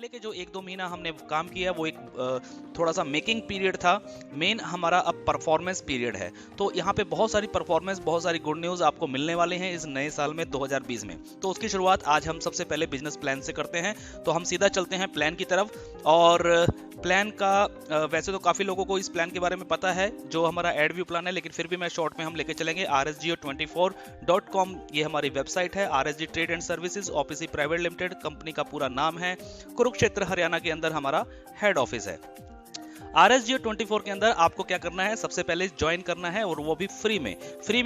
पहले के जो 1-2 महीना हमने काम किया वो एक थोड़ा सा मेकिंग पीरियड था। मेन हमारा अब परफॉर्मेंस पीरियड है। तो यहाँ पे बहुत सारी परफॉर्मेंस, बहुत सारी गुड न्यूज़ आपको मिलने वाले हैं इस नए साल में 2020 में। तो उसकी शुरुआत आज हम सबसे पहले बिजनेस प्लान से करते हैं। तो हम सीधा चलते हैं प्लान की तरफ। और प्लान का वैसे तो काफ़ी लोगों को इस प्लान के बारे में पता है जो हमारा एड व्यू प्लान है, लेकिन फिर भी मैं शॉर्ट में हम लेके चलेंगे। rsgo24.com ये हमारी वेबसाइट है। RSG trade and services OPC private limited company का पूरा नाम है। कुरुक्षेत्र हरियाणा के अंदर हमारा हेड ऑफिस है। RSGO24 के अंदर आपको क्या करना है, सबसे पहले ज्वाइन करना है और वो भी फ्री में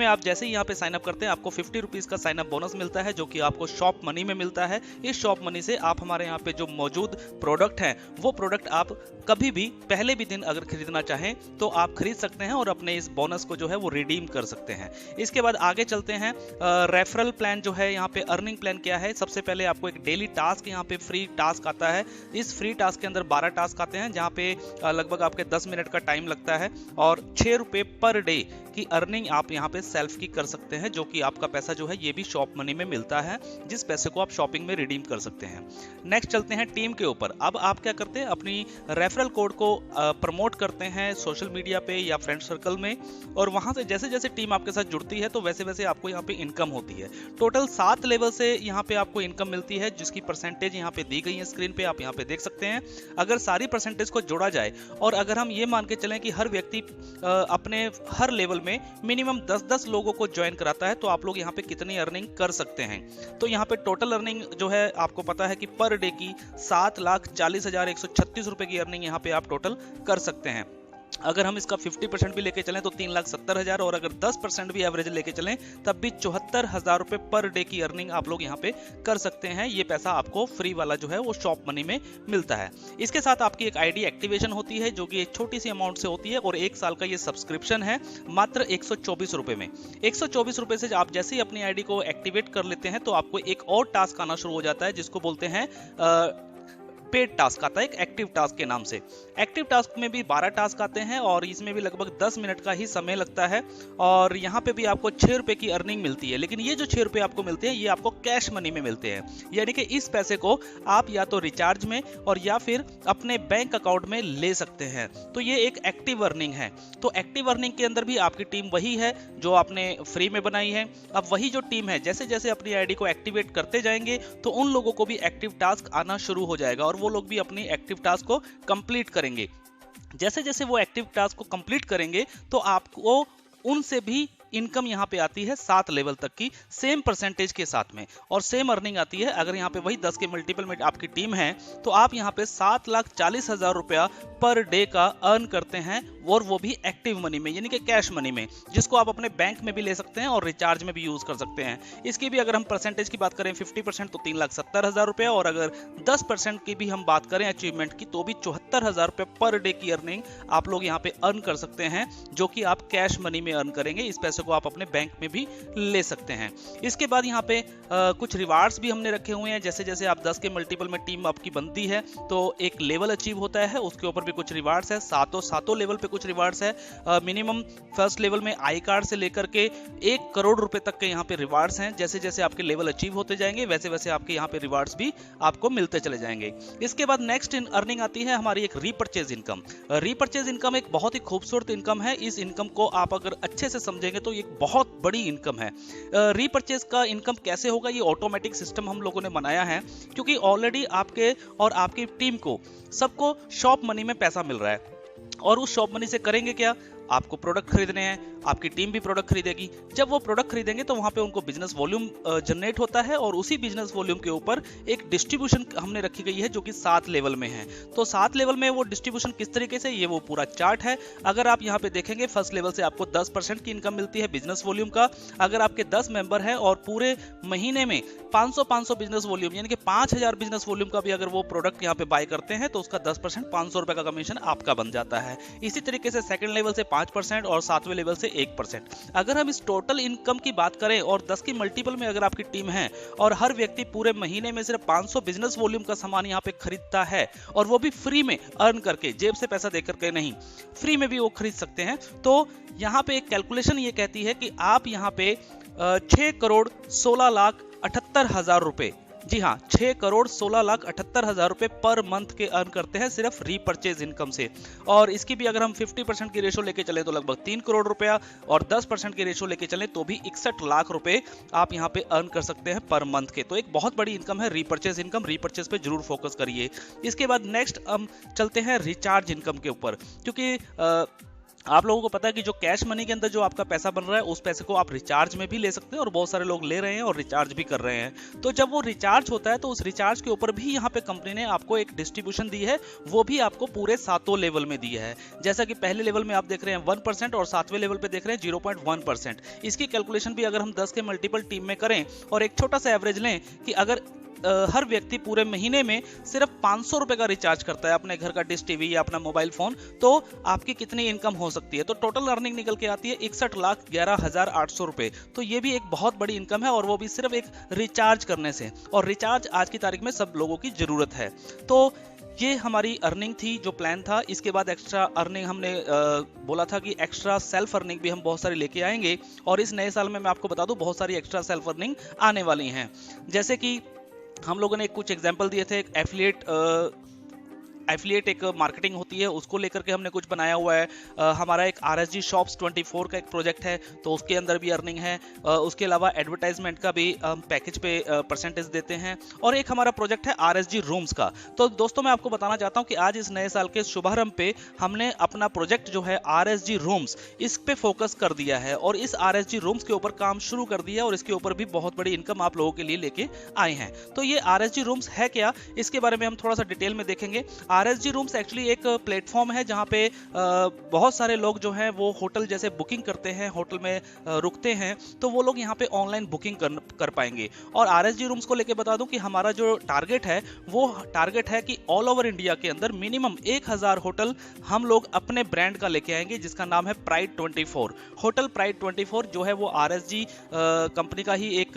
आप जैसे ही यहाँ पे साइन अप करते हैं आपको 50 रुपीज़ का साइन अप बोनस मिलता है जो कि आपको शॉप मनी में मिलता है। इस शॉप मनी से आप हमारे यहाँ पे जो मौजूद प्रोडक्ट हैं वो प्रोडक्ट आप कभी भी पहले भी दिन अगर खरीदना चाहें तो आप खरीद सकते हैं और अपने इस बोनस को जो है वो रिडीम कर सकते हैं। इसके बाद आगे चलते हैं। रेफरल प्लान जो है, यहाँ पे अर्निंग प्लान क्या है, सबसे पहले आपको एक डेली टास्क यहाँ पे फ्री टास्क आता है। इस फ्री टास्क के अंदर 12 टास्क आते हैं जहाँ पे लगभग आपके 10 मिनट का टाइम लगता है और 6 रुपए पर डे की अर्निंग आप यहाँ पे सेल्फ की कर सकते हैं, जो कि आपका पैसा जो है ये भी शॉप मनी में मिलता है, जिस पैसे को आप शॉपिंग में रिडीम कर सकते हैं। नेक्स्ट चलते हैं टीम के ऊपर। अब आप क्या करते हैं, अपनी रेफरल कोड को प्रमोट करते हैं सोशल मीडिया पे या फ्रेंड सर्कल में, और वहां से जैसे जैसे टीम आपके साथ जुड़ती है तो वैसे वैसे आपको यहाँ पे इनकम होती है। टोटल 7 लेवल से यहाँ पे आपको इनकम मिलती है, जिसकी परसेंटेज यहाँ पे दी गई है स्क्रीन पे, आप यहाँ पे देख सकते हैं। अगर सारी परसेंटेज को जोड़ा जाए और अगर हम ये मान के चलें कि हर व्यक्ति अपने हर लेवल में मिनिमम 10-10 लोगों को ज्वाइन कराता है तो आप लोग यहाँ पे कितनी अर्निंग कर सकते हैं। तो यहाँ पे टोटल अर्निंग जो है आपको पता है कि पर डे की 7,40,136 रुपए की अर्निंग यहाँ पे आप टोटल कर सकते हैं। अगर हम इसका 50% भी लेके चलें तो 3,70,000, और अगर 10% भी एवरेज लेके चलें तब भी 74,000 रुपए पर डे की अर्निंग आप लोग यहाँ पे कर सकते हैं। ये पैसा आपको फ्री वाला जो है वो शॉप मनी में मिलता है। इसके साथ आपकी एक आईडी एक्टिवेशन होती है जो कि एक छोटी सी अमाउंट से होती है, और 1 साल का ये सब्सक्रिप्शन है मात्र 124 रुपए में। 124 रुपए से आप जैसे ही अपनी आईडी को एक्टिवेट कर लेते हैं तो आपको एक और टास्क आना शुरू हो जाता है जिसको बोलते हैं पेड टास्क आता है, एक एक्टिव टास्क के नाम से। एक्टिव टास्क में भी 12 टास्क आते हैं और इसमें भी लगभग 10 मिनट का ही समय लगता है, और यहाँ पे भी आपको 6 रुपए की अर्निंग मिलती है। लेकिन ये जो 6 रुपए आपको मिलते हैं ये आपको कैश मनी में मिलते हैं, यानी कि इस पैसे को आप या तो रिचार्ज में और या फिर अपने बैंक अकाउंट में ले सकते हैं। तो ये एक एक्टिव अर्निंग है। तो एक्टिव अर्निंग के अंदर भी आपकी टीम वही है जो आपने फ्री में बनाई है। अब वही जो टीम है जैसे जैसे अपनी आईडी को एक्टिवेट करते जाएंगे तो उन लोगों को भी एक्टिव टास्क आना शुरू हो जाएगा और वो लोग भी अपनी एक्टिव टास्क को कंप्लीट करेंगे। जैसे जैसे वो एक्टिव टास्क को कंप्लीट करेंगे तो आपको उनसे भी इनकम यहाँ पे आती है 7 लेवल तक की सेम परसेंटेज के साथ में, और सेम अर्निंग आती है। अगर यहाँ पे वही 10 के मल्टीपल में आपकी टीम है तो आप यहाँ पे 7,40,000 रुपया पर डे का अर्न करते हैं, और वो भी एक्टिव मनी में, यानी कि कैश मनी में, जिसको आप अपने बैंक में भी ले सकते हैं और रिचार्ज में भी यूज कर सकते हैं। इसकी भी अगर हम परसेंटेज की बात करें 50% तो 3,70,000 रुपया, और अगर 10% की भी हम बात करें अचीवमेंट की तो भी 74,000 रुपये पर डे की अर्निंग आप लोग यहाँ पे अर्न कर सकते हैं, जो कि आप कैश मनी में अर्न करेंगे। इस पैसे को आप अपने बैंक में भी ले सकते हैं। इसके बाद यहाँ पे कुछ रिवार्ड्स भी हमने रखे हुए हैं। जैसे जैसे आप 10 के मल्टीपल में टीम आपकी बनती है तो एक लेवल अचीव होता है, उसके ऊपर भी कुछ रिवार्ड्स है। सातों लेवल पे कुछ रिवार्ड्स है। मिनिमम फर्स्ट लेवल में आई कार्ड से लेकर के 1 करोड़ रुपए तक के यहाँ पे रिवार्ड्स हैं। जैसे जैसे आपके लेवल अचीव होते जाएंगे वैसे वैसे आपके यहाँ पे रिवार्ड्स भी आपको मिलते चले जाएंगे। इसके बाद नेक्स्ट अर्निंग आती है हमारी एक रीपर्चेज इनकम। रीपर्चेज इनकम एक बहुत ही खूबसूरत इनकम है। इस इनकम को आप अगर अच्छे से समझेंगे तो एक बहुत बड़ी इनकम है। रीपर्चेज का इनकम कैसे होगा, ये ऑटोमेटिक सिस्टम हम लोगों ने बनाया है, क्योंकि ऑलरेडी आपके और आपकी टीम को सबको शॉप मनी में पैसा मिल रहा है, और उस शॉप मनी से करेंगे क्या, आपको प्रोडक्ट खरीदने हैं, आपकी टीम भी प्रोडक्ट खरीदेगी। जब वो प्रोडक्ट खरीदेंगे तो वहां पे उनको बिजनेस वॉल्यूम जनरेट होता है, और उसी बिजनेस वॉल्यूम के ऊपर एक डिस्ट्रीब्यूशन हमने रखी गई है जो कि 7 लेवल में है। तो 7 लेवल में वो डिस्ट्रीब्यूशन किस तरीके से, ये वो पूरा चार्ट है। अगर आप यहाँ पे देखेंगे फर्स्ट लेवल से आपको 10% की इनकम मिलती है बिजनेस वॉल्यूम का। अगर आपके 10 मेंबर हैं और पूरे महीने में 500 बिजनेस वॉल्यूम यानी कि 5,000 बिजनेस वॉल्यूम का भी अगर वो प्रोडक्ट यहाँ पे बाय करते हैं तो उसका 10% 500 रुपए का कमीशन आपका बन जाता है। इसी तरीके से सेकंड लेवल से 5% और 7वें लेवल से 1%। अगर हम इस टोटल इनकम की बात करें और 10 की मल्टीपल में अगर आपकी टीम है और हर व्यक्ति पूरे महीने में सिर्फ 500 बिजनेस वॉल्यूम का सामान यहाँ पे खरीदता है, और वो भी फ्री में अर्न करके, जेब से पैसा देकर के नहीं, फ्री में भी वो खरीद सकते हैं, तो यहाँ पे एक कैलकुलेशन ये कहती है कि आप यहाँ पे 6,16,78,000 रुपए जी हाँ, 6,16,78,000 रुपए पर मंथ के अर्न करते हैं सिर्फ रीपर्चेज इनकम से। और इसकी भी अगर हम 50% की रेशो लेके चले तो लगभग 3 करोड़ रुपया, और 10% की रेशो लेके चले तो भी 61 लाख रुपए आप यहाँ पे अर्न कर सकते हैं पर मंथ के। तो एक बहुत बड़ी इनकम है रीपर्चेज इनकम, रीपर्चेज पे जरूर फोकस करिए। इसके बाद नेक्स्ट हम चलते हैं रिचार्ज इनकम के ऊपर, क्योंकि आप लोगों को पता है कि जो कैश मनी के अंदर जो आपका पैसा बन रहा है उस पैसे को आप रिचार्ज में भी ले सकते हैं, और बहुत सारे लोग ले रहे हैं और रिचार्ज भी कर रहे हैं। तो जब वो रिचार्ज होता है तो उस रिचार्ज के ऊपर भी यहाँ पे कंपनी ने आपको एक डिस्ट्रीब्यूशन दी है, वो भी आपको पूरे 7 लेवल में दी है। जैसा कि पहले लेवल में आप देख रहे हैं 1% और 7वें लेवल पे देख रहे हैं 0.1%। इसकी कैलकुलेशन भी अगर हम 10 के मल्टीपल टीम में करें और एक छोटा सा एवरेज लें कि अगर हर व्यक्ति पूरे महीने में सिर्फ 500 रुपए का रिचार्ज करता है अपने घर का डिश टीवी या अपना मोबाइल फोन, तो आपकी कितनी इनकम हो सकती है। तो टोटल अर्निंग निकल के आती है 61,11,800 रुपए। तो ये भी एक बहुत बड़ी इनकम है, और वो भी सिर्फ एक रिचार्ज करने से, और रिचार्ज आज की तारीख में सब लोगों की जरूरत है। तो ये हमारी अर्निंग थी, जो प्लान था। इसके बाद एक्स्ट्रा अर्निंग हमने बोला था कि एक्स्ट्रा सेल्फ अर्निंग भी हम बहुत सारी लेके आएंगे, और इस नए साल में मैं आपको बता दूं बहुत सारी एक्स्ट्रा सेल्फ अर्निंग आने वाली हैं। जैसे कि हम लोगों ने कुछ एग्जाम्पल दिए थे, एफिलिएट एक मार्केटिंग होती है, उसको लेकर के हमने कुछ बनाया हुआ है। हमारा एक RSG शॉप्स 24 का एक प्रोजेक्ट है, तो उसके अंदर भी अर्निंग है। उसके अलावा एडवर्टाइजमेंट का भी पैकेज पे परसेंटेज देते हैं, और एक हमारा प्रोजेक्ट है RSG रूम्स का। तो दोस्तों मैं आपको बताना चाहता हूं कि आज इस नए साल के शुभारंभ पे हमने अपना प्रोजेक्ट जो है RSG रूम्स, इस पे फोकस कर दिया है, और इस RSG रूम्स के ऊपर काम शुरू कर दिया, और इसके ऊपर भी बहुत बड़ी इनकम आप लोगों के लिए लेके आए हैं। तो ये RSG रूम्स है क्या, इसके बारे में हम थोड़ा सा डिटेल में देखेंगे। RSG रूम्स एक्चुअली एक प्लेटफॉर्म है जहां पे बहुत सारे लोग जो हैं वो होटल जैसे बुकिंग करते हैं, होटल में रुकते हैं, तो वो लोग यहां पे ऑनलाइन बुकिंग कर पाएंगे। और RSG रूम्स को लेके बता दूं कि हमारा जो टारगेट है वो टारगेट है कि ऑल ओवर इंडिया के अंदर मिनिमम 1000 होटल हम लोग अपने ब्रांड का लेके आएंगे, जिसका नाम है प्राइड 24। होटल प्राइड 24 जो है वो RSG कंपनी का ही एक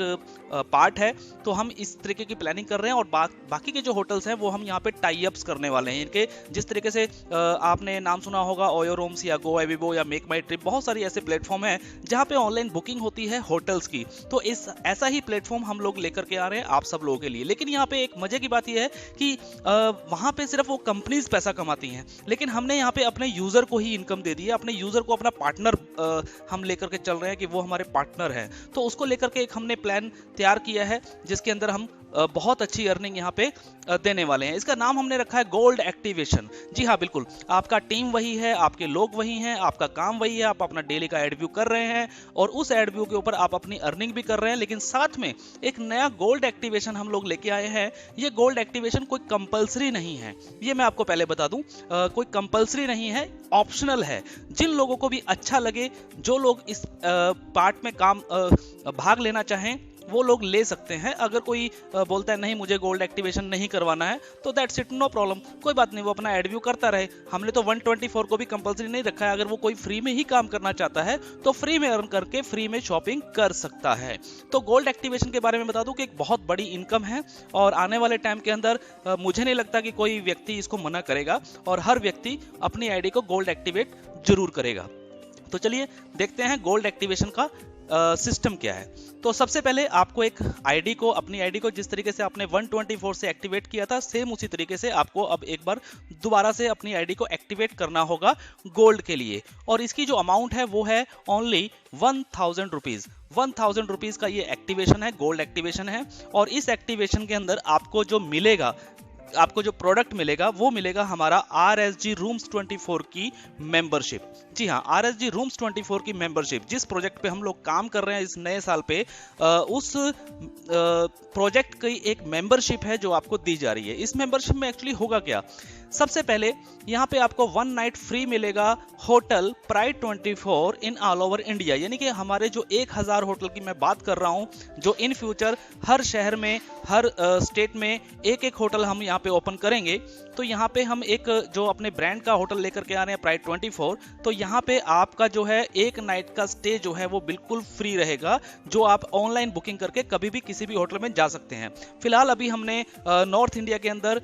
पार्ट है। तो हम इस तरीके की प्लानिंग कर रहे हैं, और बाकी के जो होटल्स हैं वो हम यहाँ पे टाई अप्स करने वाले हैं इनके। जिस तरीके से आपने नाम सुना होगा ओयो रूम्स या गो एविबो या मेक माई ट्रिप, बहुत सारी ऐसे प्लेटफॉर्म हैं जहां पे ऑनलाइन बुकिंग होती है होटल्स की। तो ऐसा ही प्लेटफॉर्म हम लोग लेकर के आ रहे हैं आप सब लोगों के लिए। लेकिन यहाँ पे एक मजे की बात यह है कि वहां पे सिर्फ वो कंपनीज पैसा कमाती हैं, लेकिन हमने यहाँ पे अपने यूजर को ही इनकम दे दी है। अपने यूजर को अपना पार्टनर हम लेकर के चल रहे हैं कि वो हमारे पार्टनर है। तो उसको लेकर के एक हमने प्लान तैयार किया है, जिसके अंदर हम बहुत अच्छी अर्निंग यहाँ पे देने वाले हैं। इसका नाम हमने रखा है गोल्ड एक्टिवेशन। जी हाँ, बिल्कुल, आपका टीम वही है, आपके लोग वही हैं, आपका काम वही है, आप अपना डेली का एड व्यू कर रहे हैं, और उस एड व्यू के ऊपर आप अपनी अर्निंग भी कर रहे हैं। लेकिन साथ में एक नया गोल्ड एक्टिवेशन हम लोग लेके आए हैं। ये गोल्ड एक्टिवेशन कोई कंपलसरी नहीं है, ये मैं आपको पहले बता दूं। कोई कंपलसरी नहीं है, ऑप्शनल है। जिन लोगों को भी अच्छा लगे, जो लोग इस पार्ट में भाग लेना चाहें, वो लोग ले सकते हैं। अगर कोई बोलता है नहीं मुझे गोल्ड एक्टिवेशन नहीं करवाना है, तो दैट्स इट, नो प्रॉब्लम, कोई बात नहीं, वो अपना एड व्यू करता रहे। हमने तो 124 को भी कंपलसरी नहीं रखा है। अगर वो कोई फ्री में ही काम करना चाहता है तो फ्री में अर्न करके फ्री में शॉपिंग कर सकता है। तो गोल्ड एक्टिवेशन के बारे में बता दूं कि एक बहुत बड़ी इनकम है, और आने वाले टाइम के अंदर मुझे नहीं लगता कि कोई व्यक्ति इसको मना करेगा, और हर व्यक्ति अपनी आईडी को गोल्ड एक्टिवेट जरूर करेगा। तो चलिए देखते हैं गोल्ड एक्टिवेशन का सिस्टम क्या है। तो सबसे पहले आपको एक अपनी आईडी को जिस तरीके से आपने 124 से एक्टिवेट किया था, सेम उसी तरीके से आपको अब एक बार दोबारा से अपनी आईडी को एक्टिवेट करना होगा गोल्ड के लिए। और इसकी जो अमाउंट है वो है ओनली 1000 रुपीज। 1000 रुपीज का ये एक्टिवेशन है, गोल्ड एक्टिवेशन है। और इस एक्टिवेशन के अंदर आपको जो मिलेगा, आपको जो प्रोडक्ट मिलेगा वो मिलेगा हमारा RSG रूम्स 24 की मेंबरशिप। जी हाँ, RSG रूम्स 24 की मेंबरशिप। जिस प्रोजेक्ट पे हम लोग काम कर रहे हैं इस नए साल पे, उस प्रोजेक्ट की एक मेंबरशिप है जो आपको दी जा रही है। इस मेंबरशिप में एक्चुअली होगा क्या, सबसे पहले यहाँ पे आपको 1 नाइट फ्री मिलेगा hotel pride 24 in all over India. यानी कि हमारे जो 1000 होटल की मैं बात कर रहा हूँ, जो इन फ्यूचर हर शहर में, हर स्टेट में एक एक होटल हम यहाँ पे ओपन करेंगे तो यहाँ पे हम एक जो अपने ब्रांड का होटल लेकर के आ रहे हैं प्राइड 24, तो यहाँ पे आपका जो है एक नाइट का स्टे जो है वो बिल्कुल फ्री रहेगा, जो आप ऑनलाइन बुकिंग करके कभी भी किसी भी होटल में जा सकते हैं। फिलहाल अभी हमने नॉर्थ इंडिया के अंदर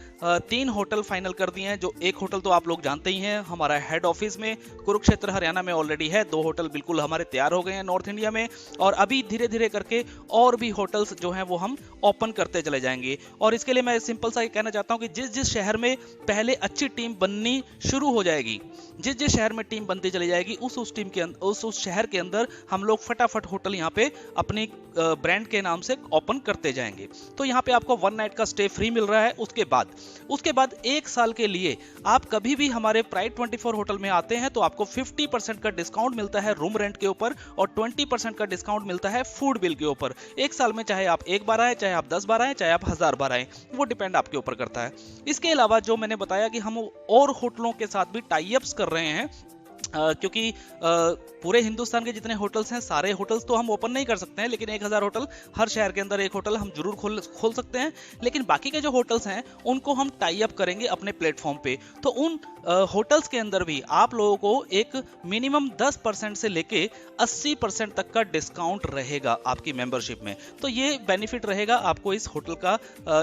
3 होटल फाइनल कर दिए हैं। जो एक होटल तो आप लोग जानते ही हैं, हमारा हेड ऑफिस में कुरुक्षेत्र हरियाणा में ऑलरेडी है। 2 होटल बिल्कुल हमारे तैयार हो गए हैं नॉर्थ इंडिया में, और अभी धीरे धीरे करके और भी होटल्स जो हैं वो हम ओपन करते चले जाएंगे। और इसके लिए मैं सिंपल सा ये कहना चाहता हूं कि जिस जिस शहर में पहले अच्छी टीम बननी शुरू हो जाएगी, जिस जिस शहर में टीम बनती चली जाएगी, उस टीम के उस शहर के अंदर हम लोग फटाफट होटल यहाँ पे अपनी ब्रांड के नाम से ओपन करते जाएंगे। तो यहाँ पे आपको 1 नाइट का स्टे फ्री मिल रहा है। उसके बाद 1 साल के लिए आप कभी भी हमारे प्राइड 24 होटल में आते हैं तो आपको 50% का डिस्काउंट मिलता है रूम रेंट के ऊपर, और 20% का डिस्काउंट मिलता है फूड बिल के ऊपर। 1 साल में चाहे आप 1 बार आए, चाहे आप 10 बार आए, चाहे आप 1000 बार आए, वो डिपेंड आपके ऊपर करता है। इसके अलावा जो मैंने बताया कि हम और होटलों के साथ भी टाई अप्स कर रहे हैं, क्योंकि पूरे हिंदुस्तान के जितने होटल्स हैं, सारे होटल्स तो हम ओपन नहीं कर सकते हैं, लेकिन 1000 होटल, हर शहर के अंदर एक होटल हम जरूर खोल सकते हैं। लेकिन बाकी के जो होटल्स हैं उनको हम टाई अप करेंगे अपने प्लेटफॉर्म पे। तो उन होटल्स के अंदर भी आप लोगों को एक मिनिमम 10% से लेके 80% तक का डिस्काउंट रहेगा आपकी मेंबरशिप में। तो ये बेनिफिट रहेगा आपको इस होटल का,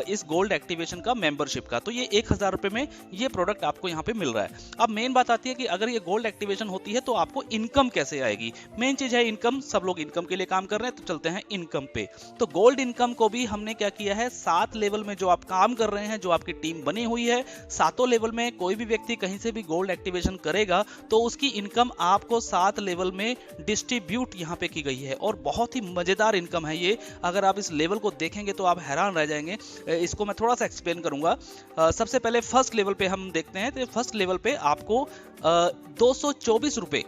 इस गोल्ड एक्टिवेशन का, मेंबरशिप का। तो ये 1000 रुपए में ये प्रोडक्ट आपको यहाँ पे मिल रहा है। अब मेन बात आती है कि अगर ये गोल्ड एक्टिवेशन होती है तो आपको इनकम कैसे आएगी। मेन चीज है इनकम। सब लोग इनकम के लिए काम कर रहे हैं, तो चलते हैं इनकम पे। तो गोल्ड इनकम को भी हमने क्या किया है, 7 लेवल में जो आप काम कर रहे हैं, जो आपकी टीम बनी हुई है, 7 लेवल में कोई भी व्यक्ति कहीं से भी गोल्ड एक्टिवेशन करेगा तो उसकी इनकम आपको 7 लेवल में डिस्ट्रीब्यूट यहाँ पे की गई है। और बहुत ही मजेदार इनकम है ये। अगर आप इस लेवल को देखेंगे तो आप हैरान रह जाएंगे। इसको मैं थोड़ा सा एक्सप्लेन करूंगा। सबसे पहले फर्स्ट लेवल पे हम देखते हैं। तो फर्स्ट लेवल पे आपको 224 रुपए,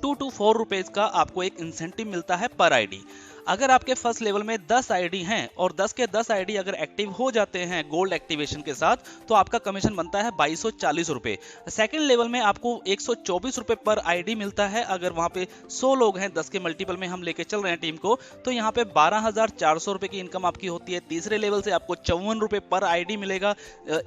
224 रुपीज का आपको एक इंसेंटिव मिलता है पर आईडी। अगर आपके फर्स्ट लेवल में 10 आईडी हैं और 10 के 10 आईडी अगर एक्टिव हो जाते हैं गोल्ड एक्टिवेशन के साथ, तो आपका कमीशन बनता है 2240 रुपए। सेकंड लेवल में आपको 124 रुपए पर आईडी मिलता है। अगर वहां पे 100 लोग हैं, 10 के मल्टीपल में हम लेके चल रहे हैं टीम को, तो यहाँ पे 12,400 रुपए की इनकम आपकी होती है। तीसरे लेवल से आपको 54 रुपए पर आईडी मिलेगा।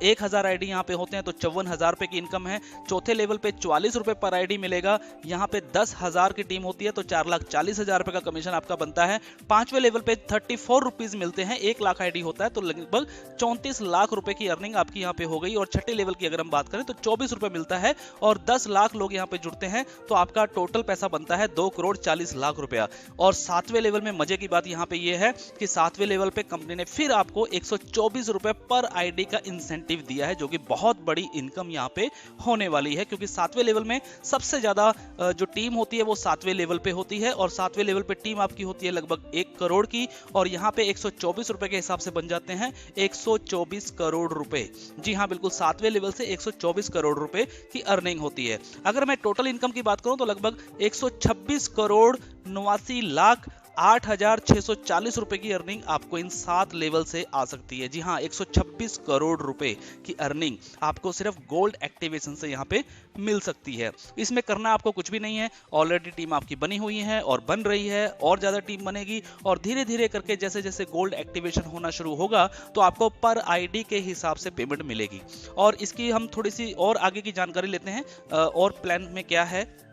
1000 आईडी यहाँ पे होते हैं तो 54,000 रुपए की इनकम है। चौथे लेवल पे 44 रुपए पर आईडी मिलेगा। यहाँ पे 10,000 की टीम होती है तो 4,40,000 रुपए का कमीशन आपका बनता है। 5वें लेवल पे 34 रुपीज मिलते हैं। 1 लाख आईडी होता है तो लगभग 34 लाख रुपए की अर्निंग आपकी यहाँ पे हो गई। और छठे लेवल की अगर हम बात करें तो 24 रुपए मिलता है और 10 लाख लोग यहाँ पे जुड़ते हैं तो आपका टोटल पैसा बनता है 2,40,00,000 रुपया। और 7वें लेवल में मजे की बात यहाँ पे ये है कि 7वें लेवल पे कंपनी ने फिर आपको 124 रुपए पर आईडी का इंसेंटिव दिया है, जो कि बहुत बड़ी इनकम यहाँ पे होने वाली है। क्योंकि 7वें लेवल में सबसे ज्यादा जो टीम होती है वो 7वें लेवल पे होती है, और 7वें लेवल पे टीम आपकी होती है लगभग 1 करोड़ की, और यहाँ पे 124 रुपए के हिसाब से बन जाते हैं 124 करोड़ रुपए। जी हाँ, बिल्कुल 7वें लेवल से 124 करोड़ रुपए की अर्निंग होती है। अगर मैं टोटल इनकम की बात करूं तो लगभग 126 करोड़ 89,08,640 रुपए की अर्निंग आपको इन 7 लेवल से आ सकती है। जी हाँ, 126 करोड़ रुपए की अर्निंग आपको सिर्फ गोल्ड एक्टिवेशन से यहाँ पे मिल सकती है। इसमें करना आपको कुछ भी नहीं है। ऑलरेडी टीम आपकी बनी हुई है और बन रही है, और ज्यादा टीम बनेगी, और धीरे धीरे करके जैसे जैसे गोल्ड एक्टिवेशन होना शुरू होगा तो आपको पर आईडी के हिसाब से पेमेंट मिलेगी। और इसकी हम थोड़ी सी और आगे की जानकारी लेते हैं और प्लान में क्या है।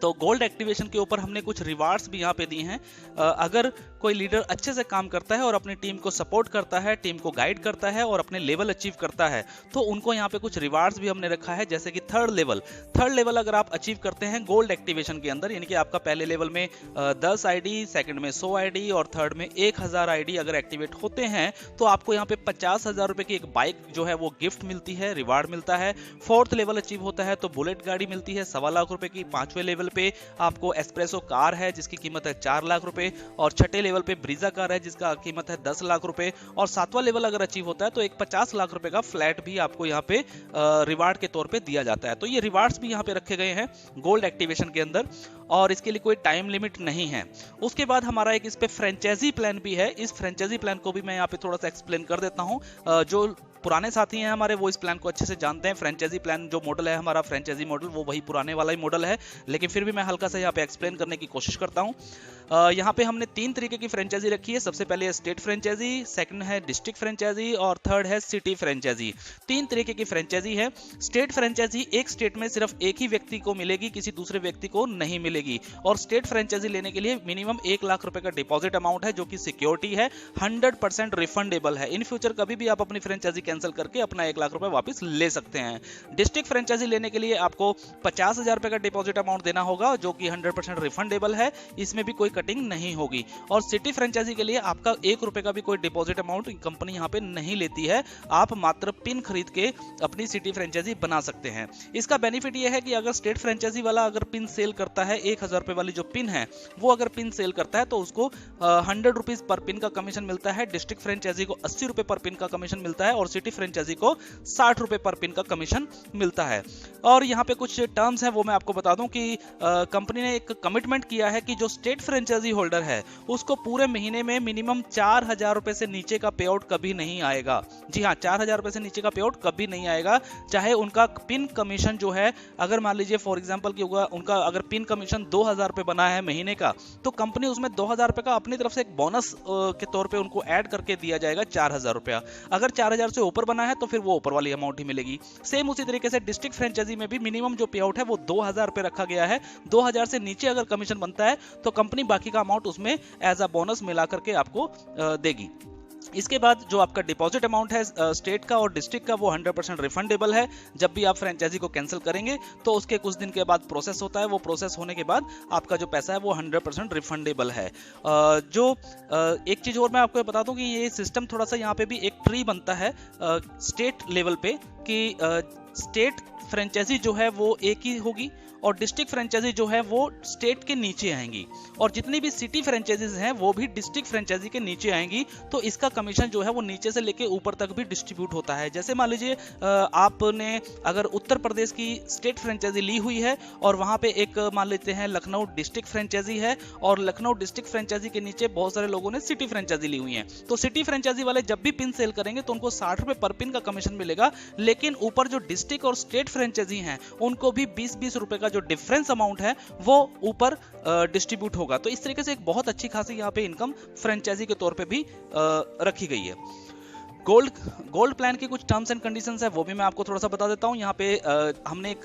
तो गोल्ड एक्टिवेशन के ऊपर हमने कुछ रिवार्ड्स भी यहाँ पे दिए हैं। अगर कोई लीडर अच्छे से काम करता है और अपनी टीम को सपोर्ट करता है, टीम को गाइड करता है और अपने लेवल अचीव करता है, तो उनको यहाँ पे कुछ रिवार्ड्स भी हमने रखा है। जैसे कि थर्ड लेवल अगर आप अचीव करते हैं गोल्ड एक्टिवेशन के अंदर, यानी कि आपका पहले लेवल में 10 आईडी, सेकंड में 100 आईडी और थर्ड में 1000 आईडी अगर एक्टिवेट होते हैं तो आपको यहाँ पे 50,000 रुपए की एक बाइक जो है वो गिफ्ट मिलती है, रिवार्ड मिलता है। फोर्थ लेवल अचीव होता है तो बुलेट गाड़ी मिलती है 1.25 लाख रुपए की। 5वें लेवल पे आपको एस्प्रेसो कार है जिसकी कीमत है 4 लाख रुपए, और छठे लेवल पे ब्रीजा कार है जिसका कीमत है 10 लाख रुपए, और 7वां लेवल अगर अचीव होता है तो एक 50 लाख रुपए का फ्लैट भी आपको यहाँ पे रिवार्ड के तौर पे दिया जाता है। तो ये रिवार्ड्स भी यहाँ पे रखे गए हैं गोल्ड एक्टिवेशन के अंदर। और इसके लिए कोई टाइम लिमिट नहीं है। उसके बाद हमारा एक इस पे फ्रेंचाइजी प्लान भी है। इस फ्रेंचाइजी प्लान को भी मैं यहाँ पे थोड़ा सा एक्सप्लेन कर देता हूँ। जो पुराने साथी हैं हमारे वो इस प्लान को अच्छे से जानते हैं। फ्रेंचाइजी प्लान जो मॉडल है हमारा फ्रेंचाइजी मॉडल, वो वही पुराने वाला ही मॉडल है, लेकिन फिर भी मैं हल्का सा यहाँ पे एक्सप्लेन करने की कोशिश करता हूँ। यहाँ पे हमने 3 तरीके की फ्रेंचाइजी रखी है। सबसे पहले है स्टेट फ्रेंचाइजी, सेकंड है डिस्ट्रिक्ट फ्रेंचाइजी और थर्ड है सिटी फ्रेंचाइजी। 3 तरीके की फ्रेंचाइजी है। स्टेट फ्रेंचाइजी एक स्टेट में सिर्फ एक ही व्यक्ति को मिलेगी, किसी दूसरे व्यक्ति को नहीं मिलेगी। और स्टेट फ्रेंचाइजी लेने के लिए मिनिमम 1 लाख रुपए का डिपॉजिट अमाउंट है, जो कि सिक्योरिटी है, 100% रिफंडेबल है। इन फ्यूचर कभी भी आप अपनी फ्रेंचाइजी कैंसिल करके अपना 1 लाख रुपए वापस ले सकते हैं। डिस्ट्रिक्ट फ्रेंचाइजी लेने के लिए आपको 50,000 रुपए का डिपॉजिट अमाउंट देना होगा, जो कि 100% रिफंडेबल है, इसमें भी कोई कटिंग नहीं होगी। और सिटी फ्रेंचाइजी के लिए आपका 1 रुपए का भी कोई डिपॉजिट अमाउंट कंपनी यहाँ पे नहीं लेती है। आप मात्र पिन खरीद के अपनी सिटी फ्रेंचाइजी बना सकते हैं। इसका बेनिफिट यह है कि अगर स्टेट फ्रेंचाइजी वाला अगर पिन सेल करता है, 1000 रुपए वाली जो पिन है वो अगर पिन सेल करता है तो उसको 100 रुपीज पर पिन का कमीशन मिलता है। डिस्ट्रिक्ट फ्रेंचाइजी को 80 रुपए पर पिन का कमीशन मिलता है और सिटी फ्रेंचाइजी को 60 रुपए पर पिन का कमीशन मिलता है। और यहाँ पे कुछ टर्म्स है वो मैं आपको बता दूं कि कंपनी ने एक कमिटमेंट किया है कि जो स्टेट फ्रेंचाइजी होल्डर है उसको पूरे महीने में मिनिमम 4000 रुपए से नीचे का पे आउट कभी नहीं आएगा। जी हाँ, 4000 रुपए से नीचे का पे आउट कभी नहीं आएगा। चाहे उनका पिन कमीशन जो है, अगर मान लीजिए फॉर एग्जांपल कि उनका अगर पिन कमीशन 2000 रुपए बना है महीने का, तो कंपनी उसमें 2000 रुपए का अपनी तरफ से एक बोनस के तौर पे उनको ऐड करके दिया जाएगा 4000 रुपया। अगर 4000 से ऊपर बना है तो फिर वो ऊपर वाली अमाउंट ही मिलेगी। सेम उसी तरीके से डिस्ट्रिक्ट फ्रेंचाइजी में भी मिनिमम जो पे आउट है वो 2000 रुपए रखा गया है। 2000 से नीचे अगर कमीशन बनता है तो कंपनी बाकी का अमाउंट उसमें एज अ बोनस मिला करके आपको देगी। इसके बाद जो आपका डिपॉजिट अमाउंट है स्टेट का और डिस्ट्रिक्ट का वो 100% रिफंडेबल है। जब भी आप फ्रेंचाइजी को कैंसिल करेंगे तो उसके कुछ दिन के बाद प्रोसेस होता है, वो प्रोसेस होने के बाद आपका जो पैसा है वो 100% रिफंडेबल है। एक चीज और मैं आपको बता दूं कि ये सिस्टम थोड़ा सा यहाँ पे भी एक ट्री बनता है स्टेट लेवल पे कि स्टेट फ्रेंचाइजी जो है वो एक ही होगी और डिस्ट्रिक्ट फ्रेंचाइजी जो है वो स्टेट के नीचे आएंगी और जितनी भी सिटी फ्रेंचाइजीज हैं वो भी डिस्ट्रिक्ट फ्रेंचाइजी के नीचे आएंगी। तो इसका कमीशन जो है वो नीचे से लेके ऊपर तक भी डिस्ट्रीब्यूट होता है। जैसे मान लीजिए आपने अगर उत्तर प्रदेश की स्टेट फ्रेंचाइजी ली हुई है और वहां पे एक मान लेते हैं लखनऊ डिस्ट्रिक्ट फ्रेंचाइजी है और लखनऊ डिस्ट्रिक्ट फ्रेंचाइजी के नीचे बहुत सारे लोगों ने सिटी फ्रेंचाइजी ली हुई है, तो सिटी फ्रेंचाइजी वाले जब भी पिन सेल करेंगे तो उनको 60 रुपए पर पिन का कमीशन मिलेगा। लेकिन ऊपर जो डिस्ट्रिक्ट और स्टेट फ्रेंचाइजी हैं उनको भी 20-20 रुपए का जो डिफरेंस अमाउंट है वो ऊपर डिस्ट्रीब्यूट होगा। तो इस तरीके से एक बहुत अच्छी खासी यहाँ पे इनकम फ्रेंचाइजी के तौर पे भी रखी गई है। गोल्ड प्लान की कुछ टर्म्स एंड कंडीशंस है वो भी मैं आपको थोड़ा सा बता देता हूँ। यहाँ पे हमने एक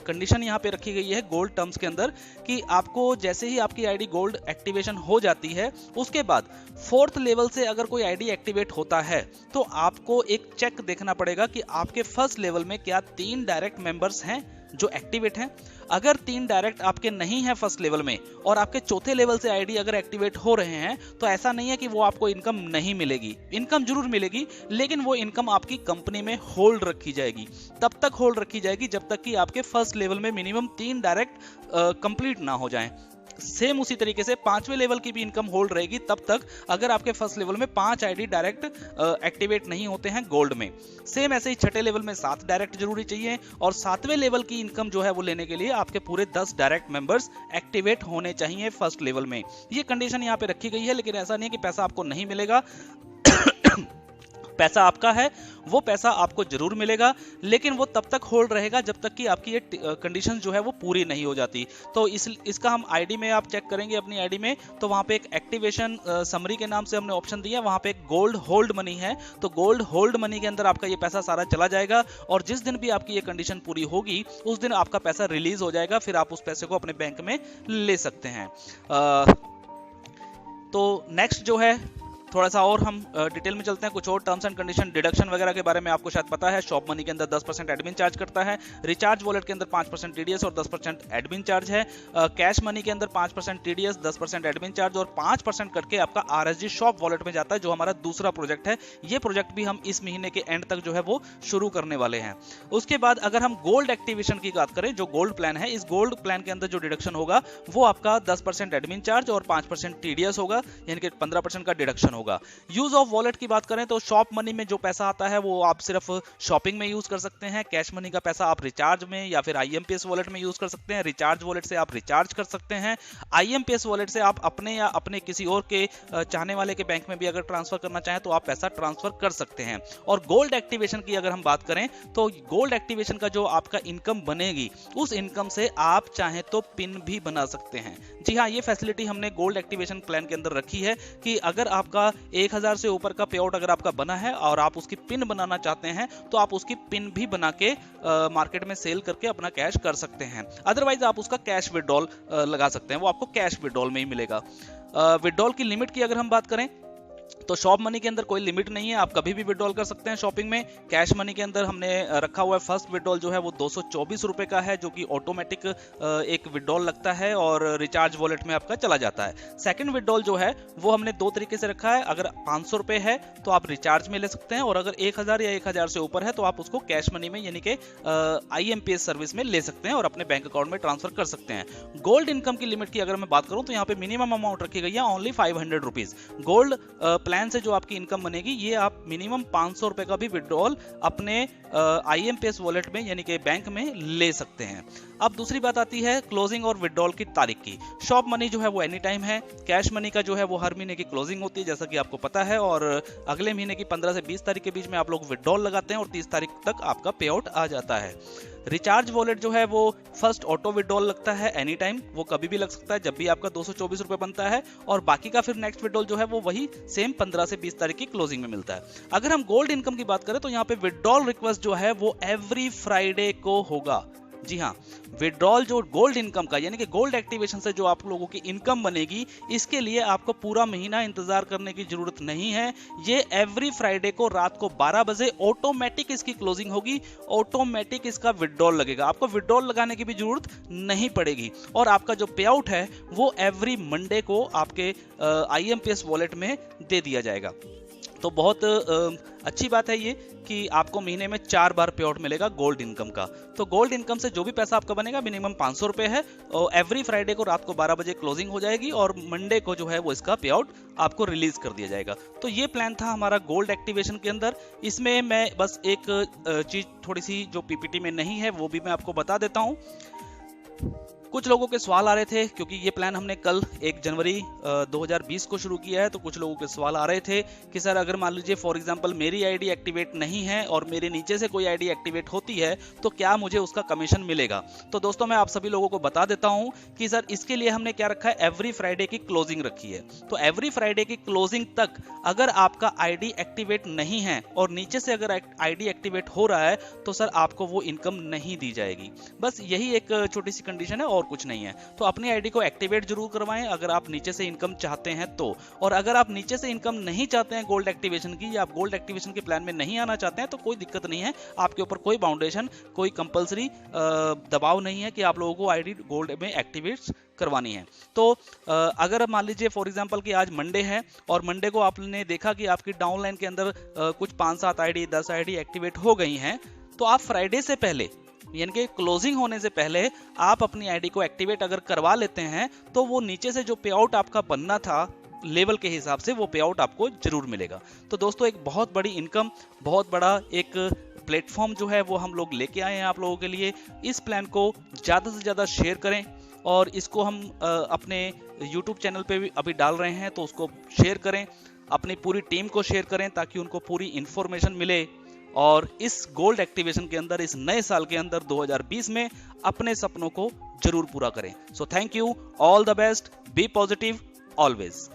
कंडीशन यहाँ पे रखी गई है गोल्ड टर्म्स के अंदर कि आपको जैसे ही आपकी आईडी गोल्ड एक्टिवेशन हो जाती है उसके बाद 4th लेवल से अगर कोई आईडी एक्टिवेट होता है तो आपको एक चेक देखना पड़ेगा कि आपके 1st लेवल में क्या 3 डायरेक्ट मेंबर्स हैं जो एक्टिवेट हैं। अगर 3 डायरेक्ट आपके नहीं है 1st लेवल में और आपके 4थे लेवल से आईडी अगर एक्टिवेट हो रहे हैं तो ऐसा नहीं है कि वो आपको इनकम नहीं मिलेगी, इनकम जरूर मिलेगी, लेकिन वो इनकम आपकी कंपनी में होल्ड रखी जाएगी। तब तक होल्ड रखी जाएगी जब तक कि आपके 1st लेवल में मिनिमम 3 डायरेक्ट कंप्लीट ना हो जाएं। सेम उसी तरीके से 5वें लेवल की भी इनकम होल्ड रहेगी तब तक अगर आपके 1st लेवल में 5 आईडी डायरेक्ट एक्टिवेट नहीं होते हैं गोल्ड में। सेम ऐसे ही 6ठे लेवल में 7 डायरेक्ट जरूरी चाहिए और 7वें लेवल की इनकम जो है वो लेने के लिए आपके पूरे 10 डायरेक्ट मेंबर्स एक्टिवेट होने चाहिए 1st लेवल में। ये कंडीशन यहाँ पे रखी गई है, लेकिन ऐसा नहीं है कि पैसा आपको नहीं मिलेगा। पैसा आपका है, वो पैसा आपको जरूर मिलेगा, लेकिन वो तब तक होल्ड रहेगा जब तक कि आपकी ये कंडीशन जो है वो पूरी नहीं हो जाती। तो इसका हम आईडी में आप चेक करेंगे अपनी आईडी में तो वहां पे एक एक्टिवेशन समरी के नाम से हमने ऑप्शन दिया, वहां पे एक गोल्ड होल्ड मनी है। तो गोल्ड होल्ड मनी के अंदर आपका ये पैसा सारा चला जाएगा और जिस दिन भी आपकी ये कंडीशन पूरी होगी उस दिन आपका पैसा रिलीज हो जाएगा, फिर आप उस पैसे को अपने बैंक में ले सकते हैं। तो नेक्स्ट जो है थोड़ा सा और हम डिटेल में चलते हैं। कुछ और टर्म्स एंड कंडीशन डिडक्शन वगैरह के बारे में आपको शायद पता है। शॉप मनी के अंदर 10% एडमिन चार्ज करता है, रिचार्ज वॉलेट के अंदर 5% टीडीएस और 10% एडमिन चार्ज है, कैश मनी के अंदर 5% टीडीएस 10% एडमिन चार्ज और 5% करके आपका आरएसजी शॉप वॉलेट में जाता है, जो हमारा दूसरा प्रोजेक्ट है। ये प्रोजेक्ट भी हम इस महीने के एंड तक जो है वो शुरू करने वाले हैं। उसके बाद अगर हम गोल्ड एक्टिवेशन की बात करें, जो गोल्ड प्लान है, इस गोल्ड प्लान के अंदर जो डिडक्शन होगा वो आपका 10% एडमिन चार्ज और 5% टीडीएस होगा, यानी कि 15% का डिडक्शन होगा। यूज ऑफ वॉलेट की बात करें तो शॉप मनी में जो पैसा आता है वो आप सिर्फ शॉपिंग में यूज कर सकते हैं। कैश मनी का पैसा आप रिचार्ज में या फिर IMPS वॉलेट में यूज कर सकते हैं। रिचार्ज वॉलेट से आप रिचार्ज कर सकते हैं। IMPS वॉलेट से आप अपने या अपने किसी और के चाहने वाले के बैंक में भी अगर ट्रांसफर करना चाहें तो आप पैसा ट्रांसफर कर सकते हैं। और गोल्ड एक्टिवेशन की अगर हम बात करें तो गोल्ड एक्टिवेशन का जो आपका इनकम बनेगी उस इनकम से आप चाहें तो पिन भी बना सकते हैं। जी हाँ, ये फैसिलिटी हमने गोल्ड एक्टिवेशन प्लान के अंदर रखी है कि अगर आपका 1000 से ऊपर का पे आउट अगर आपका बना है और आप उसकी पिन बनाना चाहते हैं तो आप उसकी पिन भी बना के मार्केट में सेल करके अपना कैश कर सकते हैं। अदरवाइज आप उसका कैश विड्रॉल लगा सकते हैं, वो आपको कैश विड्रॉल में ही मिलेगा। विड्रॉल की लिमिट की अगर हम बात करें तो शॉप मनी के अंदर कोई लिमिट नहीं है, आप कभी भी विड्रॉल कर सकते हैं शॉपिंग में। कैश मनी के अंदर हमने रखा हुआ है फर्स्ट विड्रॉल जो है वो 224 रुपए का है, जो कि ऑटोमेटिक एक विड्रॉल लगता है और रिचार्ज वॉलेट में आपका चला जाता है। सेकंड विड्रॉल जो है वो हमने दो तरीके से रखा है, अगर 500 रुपए है तो आप रिचार्ज में ले सकते हैं और अगर 1000 या 1000 से ऊपर है तो आप उसको कैश मनी में यानी कि IMPS सर्विस में ले सकते हैं और अपने बैंक अकाउंट में ट्रांसफर कर सकते हैं। गोल्ड इनकम की लिमिट की अगर मैं बात करूं तो यहाँ पे मिनिमम अमाउंट रखी गई है ओनली 500 रुपीज। गोल्ड प्लान से जो आपकी इनकम बनेगी ये आप मिनिमम 500 रुपए का भी विड्रॉल अपने IMPS वॉलेट में यानी कि बैंक में ले सकते हैं। अब दूसरी बात आती है क्लोजिंग और विड्रॉल की तारीख की। शॉप मनी जो है वो एनी टाइम है, कैश मनी का जो है वो हर महीने की क्लोजिंग होती है जैसा कि आपको पता है, और अगले महीने की 15 से 20 तारीख के बीच में आप लोग विड्रॉल लगाते हैं और 30 तारीख तक आपका पे आउट आ जाता है। रिचार्ज वॉलेट जो है वो फर्स्ट ऑटो विड्रॉल लगता है एनी टाइम, वो कभी भी लग सकता है जब भी आपका 224 रुपए बनता है, और बाकी का फिर नेक्स्ट विड्रॉल जो है वो वही सेम 15 से 20 तारीख की क्लोजिंग में मिलता है। अगर हम गोल्ड इनकम की बात करें तो यहाँ पे विड्रॉल रिक्वेस्ट जो है वो एवरी फ्राइडे को होगा। जी हाँ, विड्रॉल जो गोल्ड इनकम का यानी कि गोल्ड एक्टिवेशन से जो आप लोगों की इनकम बनेगी इसके लिए आपको पूरा महीना इंतजार करने की जरूरत नहीं है। ये एवरी फ्राइडे को रात को 12 बजे ऑटोमेटिक इसकी क्लोजिंग होगी, ऑटोमेटिक इसका विड्रॉल लगेगा, आपको विड्रॉल लगाने की भी जरूरत नहीं पड़ेगी। और आपका जो पे आउट है वो एवरी मंडे को आपके IMPS वॉलेट में दे दिया जाएगा। तो बहुत अच्छी बात है ये कि आपको महीने में 4 बार पे आउट मिलेगा गोल्ड इनकम का। तो गोल्ड इनकम से जो भी पैसा आपका बनेगा मिनिमम 500 रुपए है, और एवरी फ्राइडे को रात को 12 बजे क्लोजिंग हो जाएगी और मंडे को जो है वो इसका पे आउट आपको रिलीज कर दिया जाएगा। तो ये प्लान था हमारा गोल्ड एक्टिवेशन के अंदर। इसमें मैं बस एक चीज थोड़ी सी जो PPT में नहीं है वो भी मैं आपको बता देता हूँ। कुछ लोगों के सवाल आ रहे थे क्योंकि ये प्लान हमने कल 1 जनवरी 2020 को शुरू किया है, तो कुछ लोगों के सवाल आ रहे थे कि सर अगर मान लीजिए फॉर एग्जांपल मेरी आईडी एक्टिवेट नहीं है और मेरे नीचे से कोई आईडी एक्टिवेट होती है तो क्या मुझे उसका कमीशन मिलेगा। तो दोस्तों मैं आप सभी लोगों को बता देता हूं कि सर इसके लिए हमने क्या रखा है, एवरी फ्राइडे की क्लोजिंग रखी है। तो एवरी फ्राइडे की क्लोजिंग तक अगर आपका आईडी एक्टिवेट नहीं है और नीचे से अगर आईडी एक्टिवेट हो रहा है तो सर आपको वो इनकम नहीं दी जाएगी। बस यही एक छोटी सी कंडीशन है और कुछ नहीं है। तो अपनी आईडी को एक्टिवेट जरूर करवाएं अगर आप नीचे से इनकम चाहते हैं तो, और अगर आप नीचे से इनकम नहीं चाहते हैं गोल्ड एक्टिवेशन की या आप गोल्ड एक्टिवेशन के प्लान में नहीं आना चाहते हैं तो कोई दिक्कत नहीं है, आपके ऊपर कोई बाउंडेशन कोई कंपलसरी दबाव नहीं है कि आप लोगों को आईडी गोल्ड में एक्टिवेट करवानी है। तो अगर मान लीजिए फॉर एग्जांपल कि आज मंडे है और मंडे को आपने देखा कि आपकी डाउनलाइन के अंदर कुछ 5-7 आईडी 10 आईडी एक्टिवेट हो गई हैं, तो आप फ्राइडे से पहले यानी कि क्लोजिंग होने से पहले आप अपनी आईडी को एक्टिवेट अगर करवा लेते हैं तो वो नीचे से जो पे आउट आपका बनना था लेवल के हिसाब से वो पे आउट आपको जरूर मिलेगा। तो दोस्तों एक बहुत बड़ी इनकम, बहुत बड़ा एक प्लेटफॉर्म जो है वो हम लोग लेके आए हैं आप लोगों के लिए। इस प्लान को ज़्यादा से ज़्यादा शेयर करें और इसको हम अपने YouTube चैनल पे भी अभी डाल रहे हैं, तो उसको शेयर करें, अपनी पूरी टीम को शेयर करें ताकि उनको पूरी इंफॉर्मेशन मिले और इस गोल्ड एक्टिवेशन के अंदर इस नए साल के अंदर 2020 में अपने सपनों को जरूर पूरा करें। So thank you, all the best, be positive always.